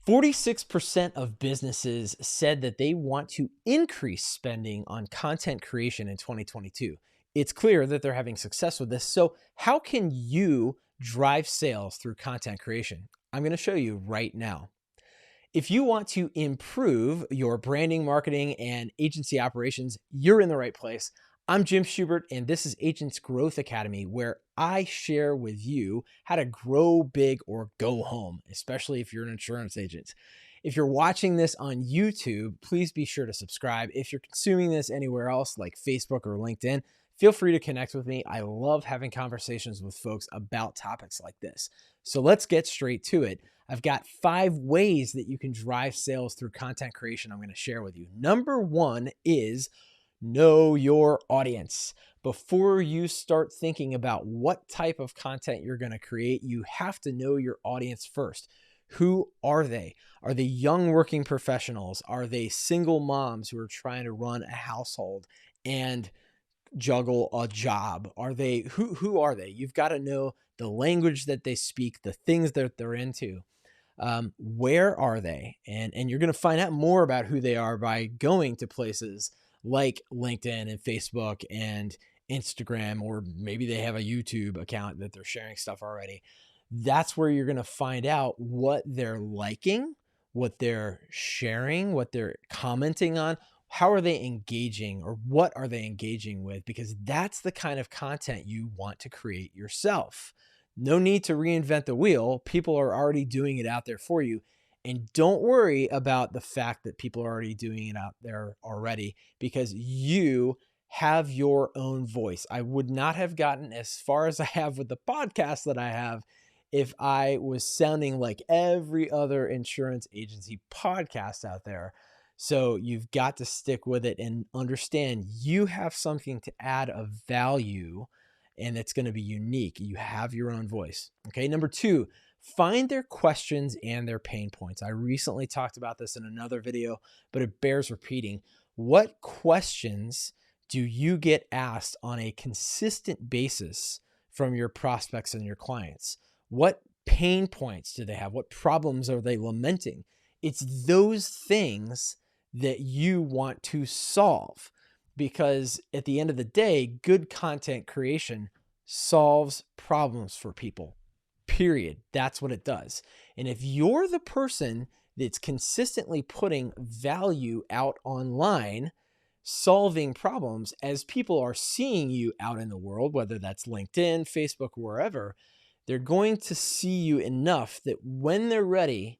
46% of businesses said that they want to increase spending on content creation in 2022. It's clear that they're having success with this. So, how can you drive sales through content creation? I'm going to show you right now. If you want to improve your branding, marketing, and agency operations, you're in the right place. I'm Jim Schubert, and this is Agents Growth Academy, where I share with you how to grow big or go home, especially if you're an insurance agent. If you're watching this on YouTube, please be sure to subscribe. If you're consuming this anywhere else like Facebook or LinkedIn, feel free to connect with me. I love having conversations with folks about topics like this. So let's get straight to it. I've got 5 ways that you can drive sales through content creation I'm going to share with you. Number 1 is know your audience. Before you start thinking about what type of content you're going to create, you have to know your audience first. Who are they? Are they young working professionals? Are they single moms who are trying to run a household and juggle a job? Are they who are they? You've got to know the language that they speak, the things that they're into. Where are they? And you're going to find out more about who they are by going to places like LinkedIn and Facebook and Instagram, or maybe they have a YouTube account that they're sharing stuff already. That's where you're going to find out what they're liking, what they're sharing, what they're commenting on. How are they engaging, or what are they engaging with? Because that's the kind of content you want to create yourself. No need to reinvent the wheel. People are already doing it out there for you. And don't worry about the fact that people are already doing it out there already, because you have your own voice. I would not have gotten as far as I have with the podcast that I have if I was sounding like every other insurance agency podcast out there. So you've got to stick with it and understand you have something to add of value, and it's going to be unique. You have your own voice. Okay. Number 2, find their questions and their pain points. I recently talked about this in another video, but it bears repeating. What questions do you get asked on a consistent basis from your prospects and your clients? What pain points do they have? What problems are they lamenting? It's those things that you want to solve, because at the end of the day, good content creation solves problems for people, period. That's what it does. And if you're the person that's consistently putting value out online, solving problems, as people are seeing you out in the world, whether that's LinkedIn, Facebook, wherever, they're going to see you enough that when they're ready,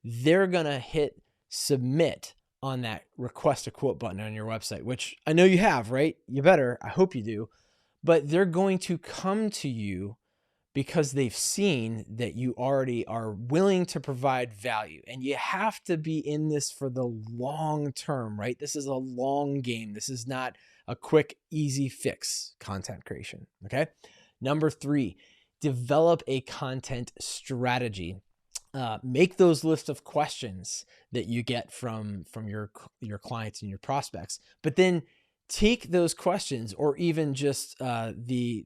they're going to hit submit on that request a quote button on your website, which I know you have, right? You better. I hope you do. But they're going to come to you because they've seen that you already are willing to provide value. And you have to be in this for the long term, right? This is a long game. This is not a quick, easy fix, content creation. Okay. Number 3, develop a content strategy. Make those lists of questions that you get from your clients and your prospects, but then take those questions, or even just the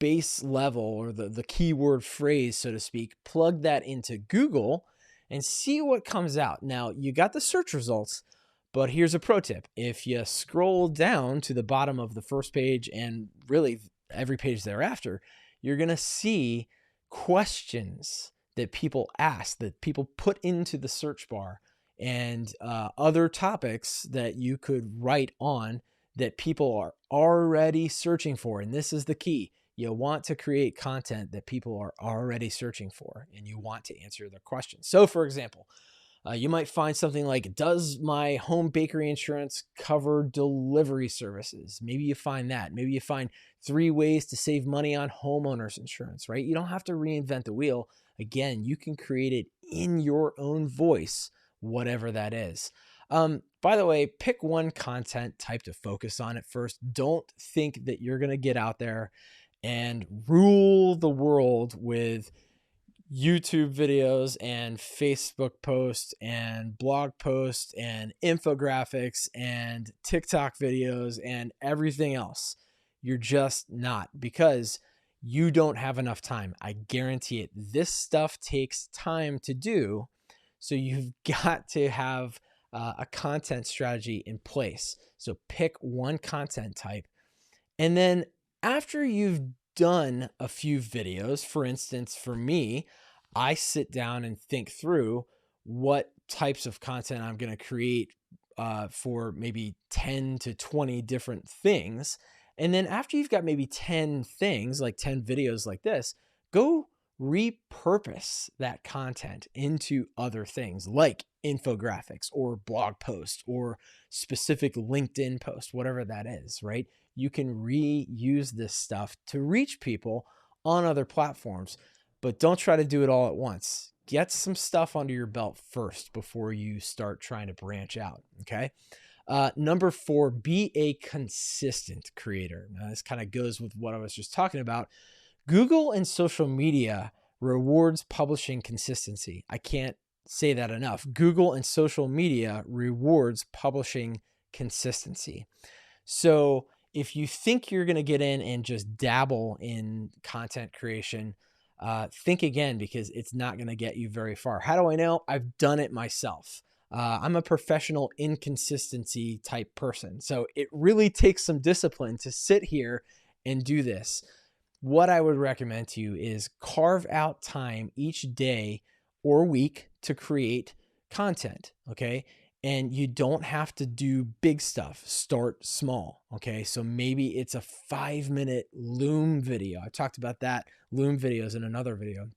base level, or the keyword phrase, so to speak, plug that into Google and see what comes out. Now, you got the search results, but here's a pro tip. If you scroll down to the bottom of the first page and really every page thereafter, you're going to see questions that people ask, that people put into the search bar, and other topics that you could write on that people are already searching for. And this is the key. You want to create content that people are already searching for, and you want to answer their questions. So for example, you might find something like, does my home bakery insurance cover delivery services? Maybe you find that. Maybe you find 3 ways to save money on homeowners insurance, right? You don't have to reinvent the wheel. Again, you can create it in your own voice, whatever that is. By the way, pick one content type to focus on at first. Don't think that you're going to get out there and rule the world with YouTube videos and Facebook posts and blog posts and infographics and TikTok videos and everything else. You're just not, because you don't have enough time. I guarantee it. This stuff takes time to do. So you've got to have a content strategy in place. So pick one content type. And then after you've done a few videos, for instance, for me, I sit down and think through what types of content I'm going to create for maybe 10 to 20 different things. And then after you've got maybe 10 things, like 10 videos like this, go repurpose that content into other things like infographics or blog posts or specific LinkedIn posts, whatever that is, right? You can reuse this stuff to reach people on other platforms, but don't try to do it all at once. Get some stuff under your belt first before you start trying to branch out, okay? Number 4, be a consistent creator. Now, this kind of goes with what I was just talking about. Google and social media rewards publishing consistency. I can't say that enough. Google and social media rewards publishing consistency. So if you think you're going to get in and just dabble in content creation, think again, because it's not going to get you very far. How do I know? I've done it myself. I'm a professional inconsistency type person. So it really takes some discipline to sit here and do this. What I would recommend to you is carve out time each day or week to create content, okay? And you don't have to do big stuff. Start small, okay? So maybe it's a 5-minute Loom video. I talked about that, Loom videos, in another video.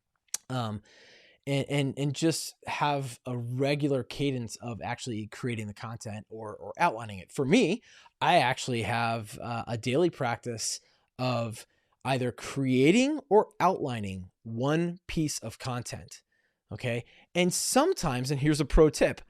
And just have a regular cadence of actually creating the content or outlining it. For me, I actually have a daily practice of either creating or outlining one piece of content, okay? And sometimes, and here's a pro tip,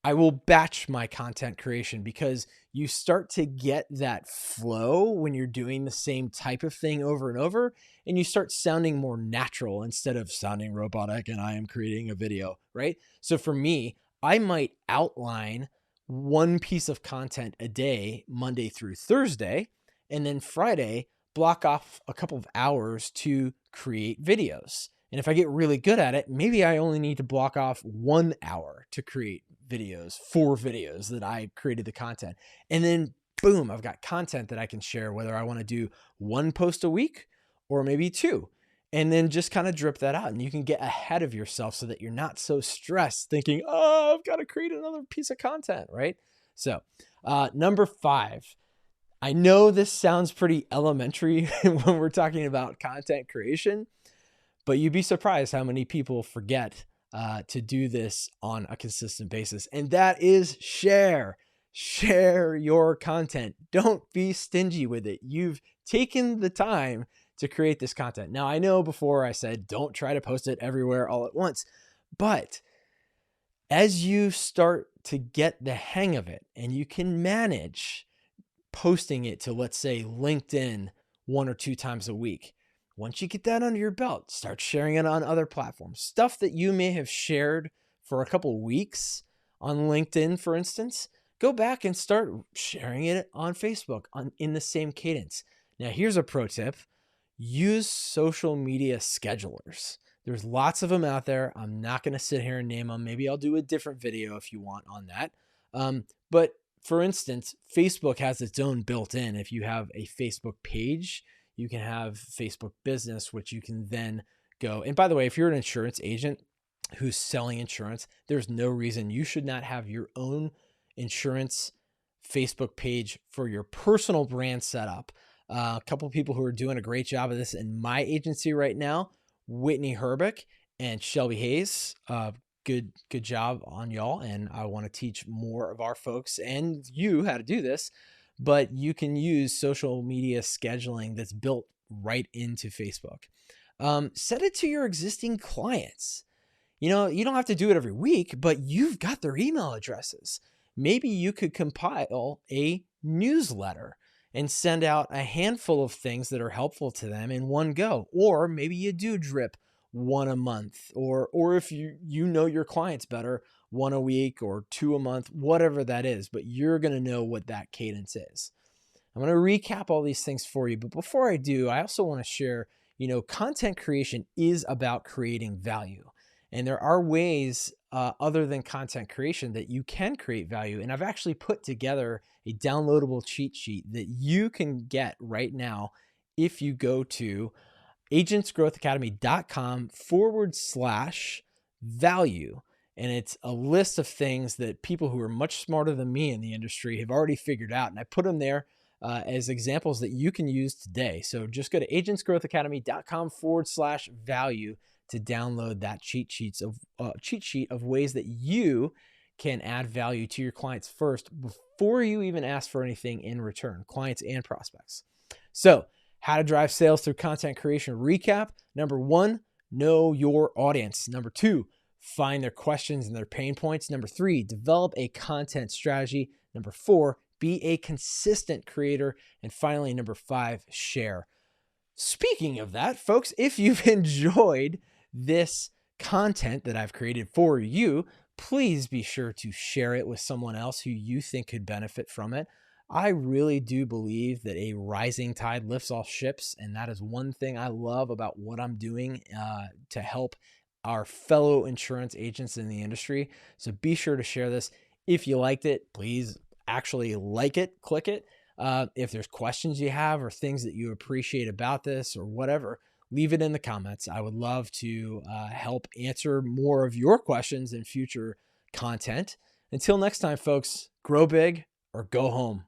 I will batch my content creation, because you start to get that flow when you're doing the same type of thing over and over, and you start sounding more natural instead of sounding robotic and I am creating a video, right? So for me, I might outline one piece of content a day, Monday through Thursday, and then Friday, block off a couple of hours to create videos. And if I get really good at it, maybe I only need to block off 1 hour to create videos, 4 videos that I created the content. And then boom, I've got content that I can share, whether I want to do 1 post a week or maybe 2. And then just kind of drip that out, and you can get ahead of yourself so that you're not so stressed thinking, oh, I've got to create another piece of content, right? So number 5, I know this sounds pretty elementary when we're talking about content creation, but you'd be surprised how many people forget to do this on a consistent basis. And that is share. Share your content. Don't be stingy with it. You've taken the time to create this content. Now, I know before I said don't try to post it everywhere all at once, but as you start to get the hang of it and you can manage posting it to, let's say, LinkedIn 1 or 2 times a week. Once you get that under your belt, start sharing it on other platforms. Stuff that you may have shared for a couple of weeks on LinkedIn, for instance, go back and start sharing it on Facebook in the same cadence. Now, here's a pro tip. Use social media schedulers. There's lots of them out there. I'm not going to sit here and name them. Maybe I'll do a different video if you want on that. But for instance, Facebook has its own built-in. If you have a Facebook page, you can have Facebook Business, which you can then go. And by the way, if you're an insurance agent who's selling insurance, there's no reason you should not have your own insurance Facebook page for your personal brand setup. A couple of people who are doing a great job of this in my agency right now, Whitney Herbeck and Shelby Hayes. Good job on y'all. And I want to teach more of our folks and you how to do this, but you can use social media scheduling that's built right into Facebook. Set it to your existing clients. You know, you don't have to do it every week, but you've got their email addresses. Maybe you could compile a newsletter and send out a handful of things that are helpful to them in one go. Or maybe you do drip 1 a month, or if you know your clients better, 1 a week or 2 a month, whatever that is, but you're going to know what that cadence is. I'm going to recap all these things for you, but before I do, I also want to share, content creation is about creating value. And there are ways other than content creation that you can create value. And I've actually put together a downloadable cheat sheet that you can get right now if you go to agentsgrowthacademy.com/value. And it's a list of things that people who are much smarter than me in the industry have already figured out. And I put them there as examples that you can use today. So just go to agentsgrowthacademy.com/value to download that cheat sheet of ways that you can add value to your clients first before you even ask for anything in return, clients and prospects. So how to drive sales through content creation recap. Number 1, know your audience. Number 2, find their questions and their pain points. Number 3, develop a content strategy. Number 4, be a consistent creator. And finally, number 5, share. Speaking of that, folks, if you've enjoyed this content that I've created for you, please be sure to share it with someone else who you think could benefit from it. I really do believe that a rising tide lifts all ships, and that is one thing I love about what I'm doing to help our fellow insurance agents in the industry. So be sure to share this. If you liked it, please actually like it, click it. If there's questions you have or things that you appreciate about this or whatever, leave it in the comments. I would love to help answer more of your questions in future content. Until next time, folks, grow big or go home.